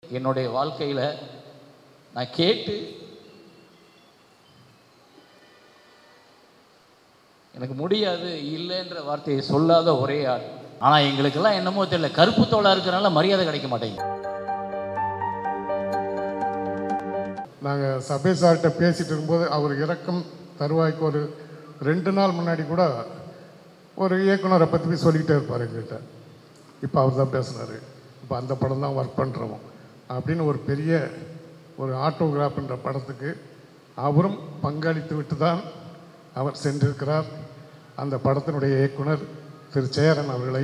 என்னுடைய வாழ்க்கையில் நான் கேட்டு எனக்கு முடியாது இல்லைன்ற வார்த்தையை சொல்லாத ஒரே ஆள். ஆனால் எங்களுக்கெல்லாம் என்னமோ தெரியல, கருப்பு தோளாக இருக்கிறனால மரியாதை கிடைக்க மாட்டேங்குது. நாங்கள் சபை சார்கிட்ட பேசிகிட்டு இருக்கும்போது அவர் இறக்கும் தருவாய்க்கு ஒரு 2 நாள் முன்னாடி கூட ஒரு இயக்குனரை பற்றி சொல்லிக்கிட்டே இருப்பார் எங்கள்கிட்ட. இப்போ அவர் தான் பேசுனார், இப்போ அந்த படம் தான் ஒர்க் பண்ணுறோம் அப்படின்னு ஒரு பெரிய ஒரு ஆட்டோகிராஃப்ன்ற படத்துக்கு அவரும் பங்களித்து விட்டு தான் அவர் சென்றிருக்கிறார். அந்த படத்தினுடைய இயக்குனர் திரு சேரன் அவர்களை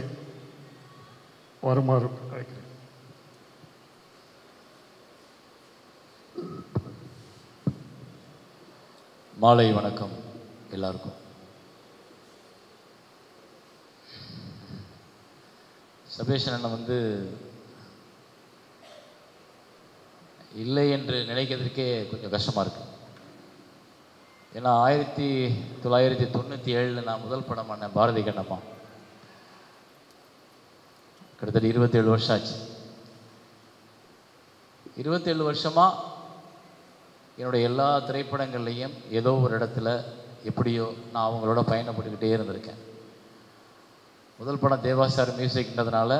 வருமாறு அழைக்கிறேன். மாலை வணக்கம் எல்லாருக்கும். சபேஷன் அண்ணன் இல்லை என்று நினைக்கிறதுக்கே கொஞ்சம் கஷ்டமாக இருக்குது. ஏன்னா 1997 நான் முதல் படம் பண்ணேன் பாரதி கண்ணம்மா. கிட்டத்தட்ட 27 வருஷம் ஆச்சு. 27 வருஷமாக என்னுடைய எல்லா திரைப்படங்கள்லேயும் ஏதோ ஒரு இடத்துல எப்படியோ நான் அவங்களோட பயணப்பட்டுக்கிட்டே இருந்திருக்கேன். முதல் படம் தேவாசார் மியூசிக்ன்றதுனால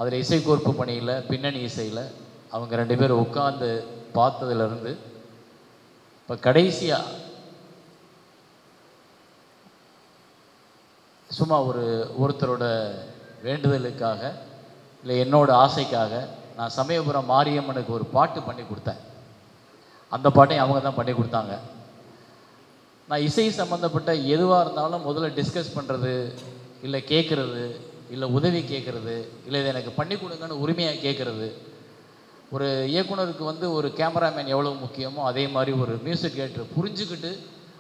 அதில் இசைக்கோர்ப்பு பணியில் பின்னணி இசையில் அவங்க 2 பேரும் உட்காந்து பார்த்ததுலேருந்து இப்போ கடைசியாக சும்மா ஒருத்தரோட வேண்டுதலுக்காக இல்லை என்னோட ஆசைக்காக நான் சமயபுரம் மாரியம்மனுக்கு ஒரு பாட்டு பண்ணி கொடுத்தேன். அந்த பாட்டையும் அவங்க தான் பண்ணி கொடுத்தாங்க. நான் இசை சம்மந்தப்பட்ட எதுவாக இருந்தாலும் முதல்ல டிஸ்கஸ் பண்ணுறது, இல்லை கேட்குறது, இல்லை உதவி கேட்குறது, இல்லை இதை எனக்கு பண்ணி கொடுங்கன்னு உரிமையாக கேட்குறது. ஒரு இயக்குனருக்கு ஒரு கேமராமேன் எவ்வளோ முக்கியமோ அதே மாதிரி ஒரு மியூசிக் டேரக்டர் புரிஞ்சுக்கிட்டு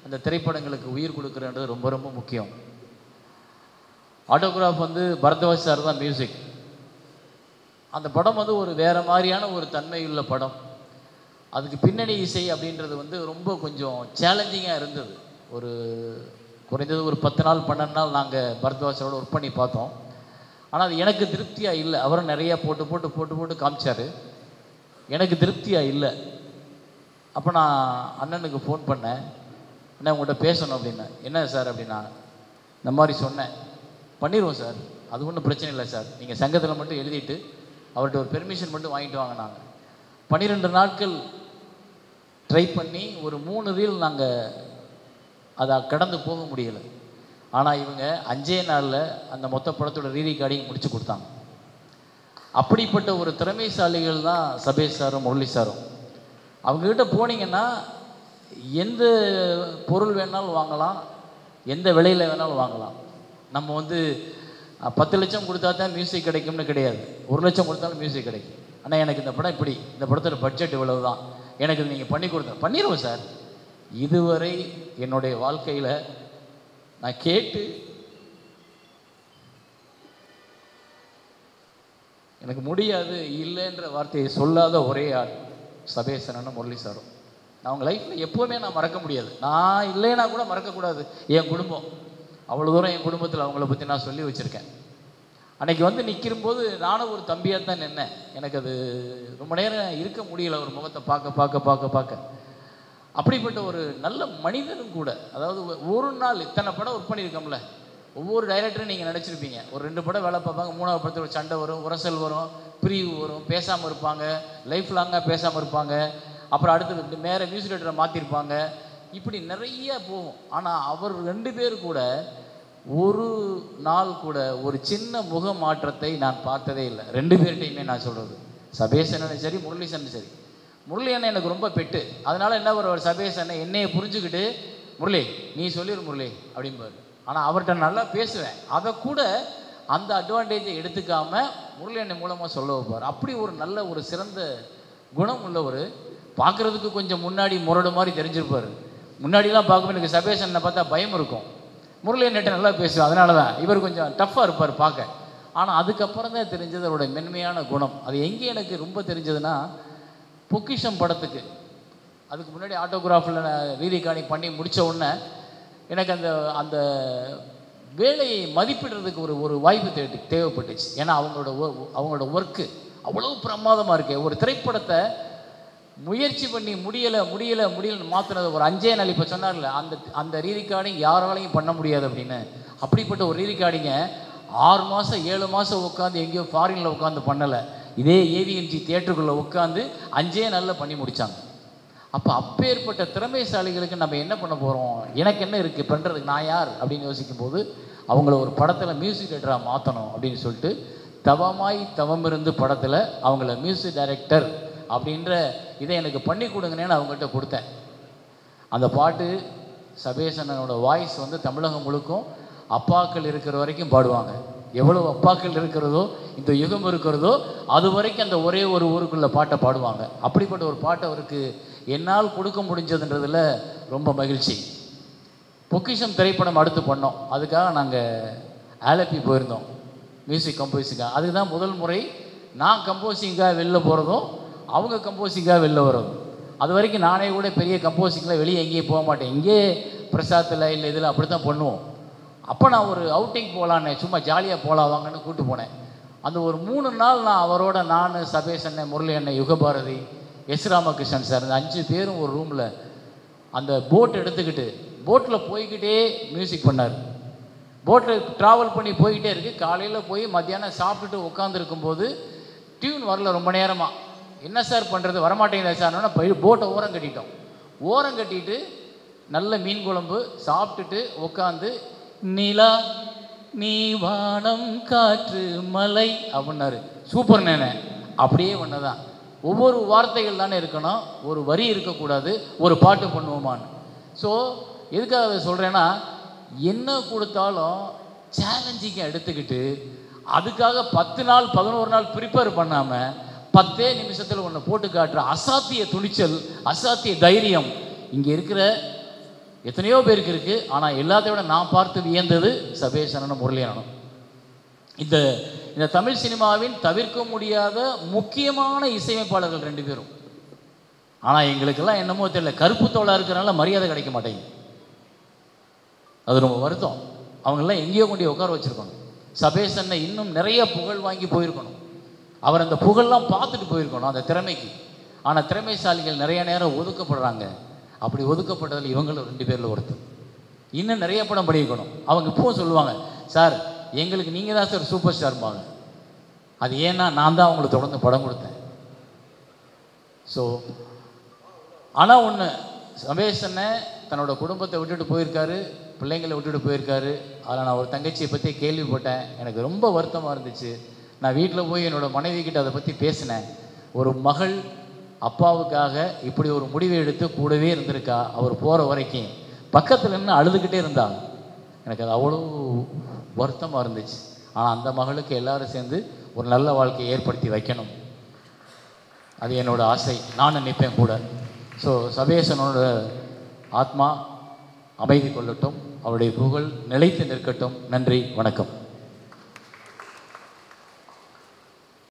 அந்த திரைப்படங்களுக்கு உயிர் கொடுக்குறன்றது ரொம்ப ரொம்ப முக்கியம். ஆட்டோகிராஃப் பரத்வாஜ் சார் தான் மியூசிக். அந்த படம் ஒரு வேறு மாதிரியான ஒரு தன்மையுள்ள படம். அதுக்கு பின்னணி இசை அப்படின்றது ரொம்ப கொஞ்சம் சேலஞ்சிங்காக இருந்தது. குறைந்தது ஒரு 10 நாள் 12 நாள் நாங்கள் பரத்வாஜரோட ஒர்க் பண்ணி பார்த்தோம். ஆனால் அது எனக்கு திருப்தியாக இல்லை. அவரும் நிறையா போட்டு போட்டு போட்டு போட்டு காமிச்சார், எனக்கு திருப்தியாக இல்லை. அப்போ நான் அண்ணனுக்கு ஃபோன் பண்ணேன், அண்ணன் உங்கள்கிட்ட பேசணும் அப்படின்னேன். என்ன சார் அப்படின்னா, இந்த மாதிரி சொன்னேன், பண்ணிடுவோம் சார், அது ஒன்றும் பிரச்சனை இல்லை சார், நீங்கள் சங்கத்தில் மட்டும் எழுதிட்டு அவர்கிட்ட ஒரு பெர்மிஷன் மட்டும் வாங்கிட்டு வாங்க. நாங்கள் 12 நாட்கள் ட்ரை பண்ணி ஒரு 3 ரீல் நாங்கள் அதை கடந்து போக முடியலை. ஆனால் இவங்க 5 நாளில் அந்த மொத்த படத்தோட ரீகார்டிங் முடிச்சு கொடுத்தாங்க. அப்படிப்பட்ட ஒரு திறமைசாலிகள் தான் சபேஷ் சாரும் முரளி சாரும். அவங்கக்கிட்ட போனீங்கன்னா எந்த பொருள் வேணாலும் வாங்கலாம், எந்த விலையில் வேணாலும் வாங்கலாம். நம்ம 10 லட்சம் கொடுத்தா தான் மியூசிக் கிடைக்கும்னு கிடையாது, 1 லட்சம் கொடுத்தாலும் மியூசிக் கிடைக்கும். ஆனால் எனக்கு இந்த படம் இப்படி, இந்த படத்தோட பட்ஜெட் இவ்வளவு தான், எனக்கு நீங்கள் பண்ணி கொடுத்தேன், பண்ணிடுவோம் சார். இதுவரை என்னுடைய வாழ்க்கையில் நான் கேட்டு எனக்கு முடியாது இல்லைன்ற வார்த்தையை சொல்லாத ஒரே ஆள் சபேசனும் முரளி சாரும். நான் அவங்க லைஃப்பில் எப்போவுமே நான் மறக்க முடியாது. நான் இல்லைன்னா கூட மறக்கக்கூடாது. என் குடும்பம் அவ்வளோ தூரம், என் குடும்பத்தில் அவங்கள பற்றி நான் சொல்லி வச்சுருக்கேன். அன்றைக்கி நிற்கிறும்போது நானும் ஒரு தம்பியாக தான் நின்னேன். எனக்கு அது ரொம்ப நேரம் இருக்க முடியல, ஒரு முகத்தை பார்க்க பார்க்க பார்க்க பார்க்க. அப்படிப்பட்ட ஒரு நல்ல மனிதனும் கூட. அதாவது ஒரு நாள் இத்தனை படம் ஒர்க் பண்ணியிருக்கோம்ல, ஒவ்வொரு டைரக்டரும் நீங்கள் நினச்சிருப்பீங்க, ஒரு 2 படம் வேலை பார்ப்பாங்க, 3ஆவது படத்தில் ஒரு சண்டை வரும், உரசல் வரும், பிரிவு வரும், பேசாமல் இருப்பாங்க, லைஃப் லாங்காக பேசாமல் இருப்பாங்க, அப்புறம் அடுத்து வேறு மியூசிக் டைரக்டரை மாற்றிருப்பாங்க, இப்படி நிறைய போகும். ஆனால் அவர் 2 பேர் கூட ஒரு நாள் கூட ஒரு சின்ன முக மாற்றத்தை நான் பார்த்ததே இல்லை. 2 பேர்கிட்டையுமே நான் சொல்கிறது, சபேஷ் அண்ணனும் சரி முரளி அண்ணனும் சரி. முரளி அண்ணன் எனக்கு ரொம்ப பெட்டு. அதனால் என்ன ஒரு சபேஷ் அண்ணன் என்னையை புரிஞ்சுக்கிட்டு, முரளி நீ சொல்லிடு முரளி அப்படிம்பாரு. ஆனால் அவர்கிட்ட நல்லா பேசுவேன், அதை கூட அந்த அட்வான்டேஜை எடுத்துக்காமல் முரளி அண்ணன் மூலமாக சொல்ல வைப்பார். அப்படி ஒரு நல்ல ஒரு சிறந்த குணம் உள்ளவர். பார்க்குறதுக்கு கொஞ்சம் முன்னாடி முரடு மாதிரி தெரிஞ்சிருப்பார். முன்னாடிலாம் பார்க்கும்போது எனக்கு சபேஷ் அண்ணனை பார்த்தா பயம் இருக்கும். முரளி அண்ணன்ட்ட நல்லா பேசுவேன், அதனால தான் இவர் கொஞ்சம் டஃப்பாக இருப்பார் பார்க்க. ஆனால் அதுக்கப்புறம் தான் தெரிஞ்சது அவருடைய மென்மையான குணம். அது எங்கே எனக்கு ரொம்ப தெரிஞ்சதுன்னா, பொக்கிஷம் படத்துக்கு அதுக்கு முன்னாடி ஆட்டோகிராஃபில் ரீகார்டிங் பண்ணி முடித்த உடனே எனக்கு அந்த வேலையை மதிப்பிடுறதுக்கு ஒரு வாய்ப்பு தேவைப்பட்டுச்சு. ஏன்னா அவங்களோட ஒர்க்கு அவ்வளோ பிரமாதமாக இருக்கு. ஒரு திரைப்படத்தை முயற்சி பண்ணி முடியலை மாற்றினது ஒரு 5 நாள். இப்போ சொன்னார்ல, அந்த ரீரிகார்டிங் யாராலையும் பண்ண முடியாது அப்படின்னு. அப்படிப்பட்ட ஒரு ரீரிகார்டிங்கை 6 மாதம் 7 மாதம் உட்காந்து எங்கேயோ ஃபாரினில் உட்காந்து பண்ணலை, இதே ஏவிஎம்ஜி தியேட்டருக்குள்ளே உட்காந்து 5 நாளில் பண்ணி முடித்தாங்க. அப்போ அப்பேற்பட்ட திறமைசாலிகளுக்கு நம்ம என்ன பண்ண போகிறோம், எனக்கு என்ன இருக்குது பண்ணுறதுக்கு, நான் யார் அப்படின்னு யோசிக்கும்போது அவங்கள ஒரு படத்தில் மியூசிக் டைரக்டராக மாற்றணும் அப்படின்னு சொல்லிட்டு தவமாய் தவமிருந்து படத்தில் அவங்கள மியூசிக் டைரக்டர் அப்படின்ற இதை எனக்கு பண்ணி கொடுங்கன்னு அவங்ககிட்ட கொடுத்தேன். அந்த பாட்டு சபேசனோட வாய்ஸ் வந்து தமிழகம் முழுக்கும் அப்பாக்கள் இருக்கிற வரைக்கும் பாடுவாங்க. எவ்வளோ அப்பாக்கள் இருக்கிறதோ, இந்த யுகம் இருக்கிறதோ, அது வரைக்கும் அந்த ஒரே ஒரு ஊருக்குள்ள பாட்டை பாடுவாங்க. அப்படிப்பட்ட ஒரு பாட்டை அவருக்கு என்னால் கொடுக்க முடிஞ்சதுன்றதில் ரொம்ப மகிழ்ச்சி. பொக்கிஷம் திரைப்படம் அடுத்து பண்ணோம். அதுக்காக நாங்கள் ஆலப்பி போயிருந்தோம் மியூசிக் கம்போசிங்காக. அதுக்கு தான் முதல் முறை நான் கம்போசிங்காக வெளில போகிறதும் அவங்க கம்போசிங்காக வெளில வர்றதும். அது வரைக்கும் நானே கூட பெரிய கம்போசிங்கில் வெளியே எங்கேயும் போக மாட்டேன், இங்கே பிரசாத்தில் இல்லை இதில் அப்படி தான் பண்ணுவோம். அப்போ நான் ஒரு அவுட்டிங் போகலான்னு சும்மா ஜாலியாக போகலாம் வாங்கன்னு கூப்பிட்டு போனேன். அந்த ஒரு 3 நாள் நான் அவரோட, நான் சபேஷ் அண்ணன், முரளி அண்ணன், யுகபாரதி, எஸ் ராமகிருஷ்ணன் சார், இந்த 5 பேரும் ஒரு ரூமில் அந்த போட் எடுத்துக்கிட்டு போட்டில் போய்கிட்டே மியூசிக் பண்ணார். போட்டில் ட்ராவல் பண்ணி போய்கிட்டே இருக்குது. காலையில் போய் மத்தியானம் சாப்பிட்டுட்டு உட்காந்துருக்கும்போது டியூன் வரல ரொம்ப நேரமாக. என்ன சார் பண்ணுறது, வரமாட்டேங்குதா சார்னா போய் போட்டை ஓரம் கட்டிட்டோம். ஓரம் கட்டிட்டு நல்ல மீன் குழம்பு சாப்பிட்டுட்டு உட்காந்து நிலா நீ வானம் காற்று மலை அப்படின்னாரு. சூப்பர் நேனே, அப்படியே ஒன்றுதான். ஒவ்வொரு வார்த்தைகள் தானே இருக்கணும், ஒரு வரி இருக்கக்கூடாது, ஒரு பாட்டு பண்ணுவோமான்னு. ஸோ எதுக்காக அதை சொல்கிறேன்னா, என்ன கொடுத்தாலும் சேலஞ்சிங்கை எடுத்துக்கிட்டு அதுக்காக 10 நாள் 11 நாள் ப்ரிப்பேர் பண்ணாமல் 10 நிமிஷத்தில் ஒன்று போட்டு காட்டுற அசாத்திய துணிச்சல், அசாத்திய தைரியம் இங்கே இருக்கிற எத்தனையோ பேருக்கு இருக்குது. ஆனால் எல்லாத்தையும் விட நான் பார்த்து வியந்தது சபேஷ் அண்ணனும் முரளி அண்ணனும். இந்த தமிழ் சினிமாவின் தவிர்க்க முடியாத முக்கியமான இசையமைப்பாளர்கள் 2 பேரும். ஆனால் எங்களுக்கெல்லாம் என்னமோ தெரியல, கருப்பு தோளாக இருக்கிறனால மரியாதை கிடைக்க மாட்டேங்குது. அது ரொம்ப வருத்தம். அவங்கெல்லாம் எங்கேயோ கொண்டு உட்கார வச்சுருக்கணும். சபேஷ் அண்ணன் இன்னும் நிறைய புகழ் வாங்கி போயிருக்கணும். அவர் அந்த புகழெலாம் பார்த்துட்டு போயிருக்கணும் அந்த திறமைக்கு. ஆனால் திறமைசாலிகள் நிறைய நேரம் ஒதுக்கப்படுறாங்க. அப்படி ஒதுக்கப்பட்டதில் இவங்களும் 2 பேரில் ஒருத்தர். இன்னும் நிறைய படம் பண்ணியிருக்கணும். அவங்க இப்போவும் சொல்லுவாங்க, சார் எங்களுக்கு நீங்கள் தான் சார் சூப்பர் ஸ்டார்பாங்க. அது ஏன்னா நான் தான் அவங்களுக்கு தொடர்ந்து படம் கொடுத்தேன். ஸோ ஆனால் ஒன்று, சபேஷ் அண்ணன் தன்னோட குடும்பத்தை விட்டுட்டு போயிருக்காரு, பிள்ளைங்களை விட்டுட்டு போயிருக்காரு. அதில் நான் ஒரு தங்கச்சியை பற்றி கேள்விப்பட்டேன், எனக்கு ரொம்ப வருத்தமாக இருந்துச்சு. நான் வீட்டில் போய் என்னோடய மனைவி கிட்ட அதை பற்றி பேசினேன். ஒரு மகள் அப்பாவுக்காக இப்படி ஒரு முடிவை எடுத்து கூடவே இருந்திருக்கா, அவர் போகிற வரைக்கும் பக்கத்தில் நின்று அழுதுகிட்டே இருந்தாங்க. எனக்கு அது அவ்வளோ வருத்தமாக இருந்துச்சு. ஆனால் அந்த மகளுக்கு எல்லாரும் சேர்ந்து ஒரு நல்ல வாழ்க்கையை ஏற்படுத்தி வைக்கணும், அது என்னோடய ஆசை. நான் நினைப்பேன் கூட. ஸோ சபேஷனோட ஆத்மா அமைதி கொள்ளட்டும், அவருடைய புகழ் நிலைத்து நிற்கட்டும். நன்றி, வணக்கம்.